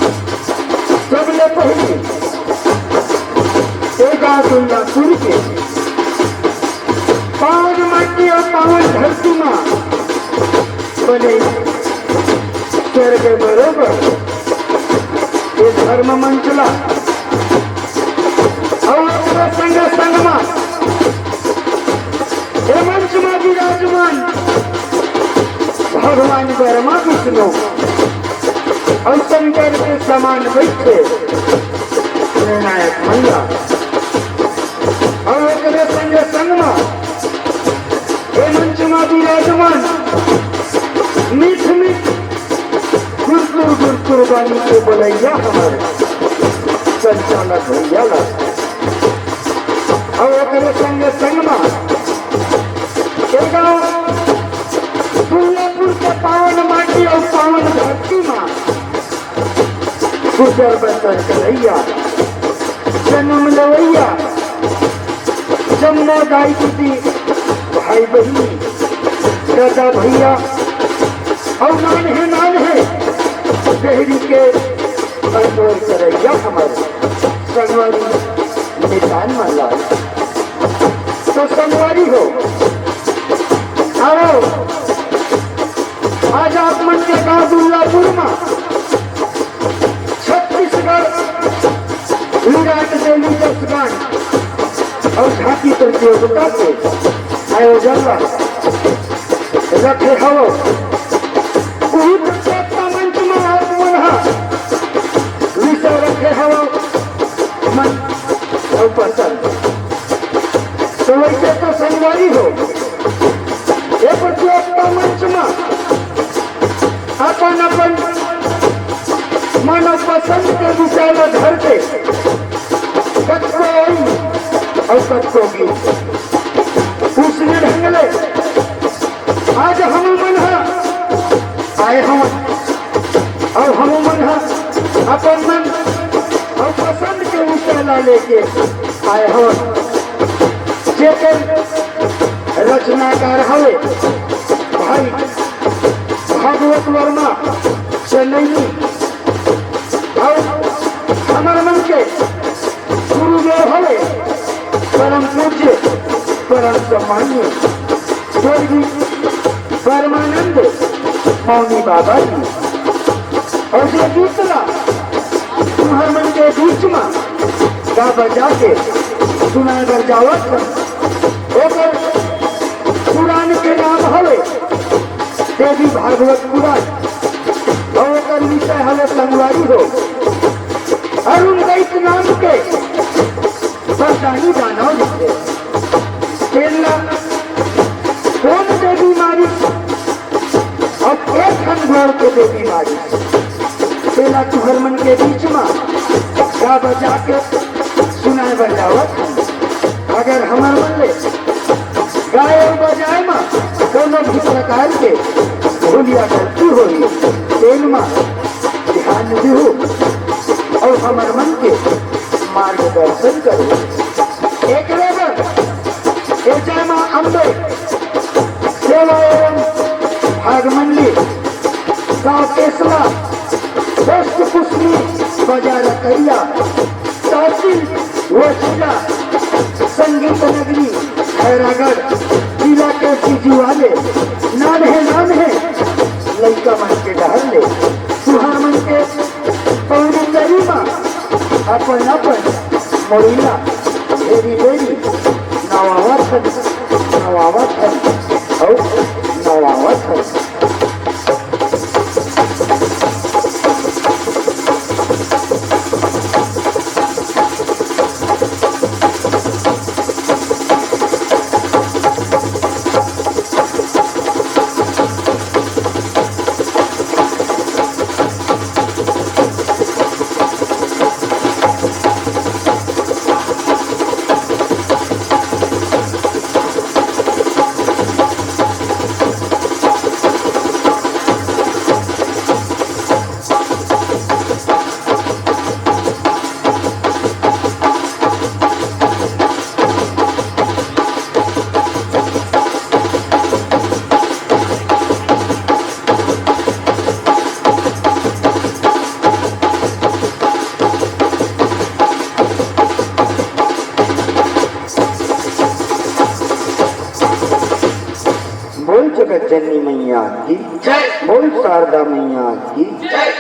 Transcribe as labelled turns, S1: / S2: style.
S1: सबले पहले दुर्गापुर के पावन माटी और पावन धरती में बने स्वर्ग बरोबर ये धर्म मंचला और संग संग में ये मंच में विराजमान भगवान ब्रह्मा विष्णु और शंकर के समान बैठे निर्णायक मैया और संग संग में ये मंच में विराजमान मीठ मीठ गुरकुर वाणी को बोलैया हमारे संचालक भैया और संग संग में दुर्गापुर के पावन माटी और पावन धरती में गुजर बसर करैया जन्म लवैया जमुना दाई दीदी भाई बहनी दादा भैया और नान है देहरी के कंट्रोल करैया हमारे संगवारी निशान माला तो संगवारी हो आओ आज आप मन के गांव दुर्गापुर में छत्तीसगढ़ विराट देवी दसगान और झांकी प्रतियोगिता के आयोजन रखे हो मंच में विषय रखे हो मन और पसंद तो वैसे तो संगवारी हो ये प्रतियोगिता मंच में अपन अपन मानव पसंद के विषय में धर के कच्चो और कच्चो गीत पूछने ढंगले आज हम मन आए हम और हम मन अपन मन और पसंद के विषय ला लेके आए हम जेकर रचनाकार हवे भाई भागवत वर्मा चेन्नई और हमारे मन के गुरुदेव हवे परम पूज्य परम सम्मान्य स्वर्गीय परमानंद मौनी बाबा जी और जो दूसरा तुम्हारे मन के बीच में गा बजा के सुना बजावत पुराण के नाम हवे देवी भागवत पुराण और विषय हमें संगवारी हो अरुण दैत नाम के बरदानी दानव लिखे केरला कौन देवी मारी और एक खंडोर के देवी मारी केला तुहर मन के बीच में गा बजा के सुनाए बजावत अगर हमार मन ले गाय और बजाए में दोनों भी प्रकार के भूलिया करती हुई तेल में ध्यान दो और हमारे मन के मार्गदर्शन करो एक जय मां अम्बे सेवा एवं भागमंडली गांव केशला दोस्त कुशली बाजार करिया तहसील वशिला संगीत नगरी खैरागढ़ जिला के सीजी वाले नाम है लड़का मन के डहर ले सुहार मन के पौड़ी करी अपन मोरिया भेरी बोल जगत जननी मैया की जय, बोल शारदा मैया की जय।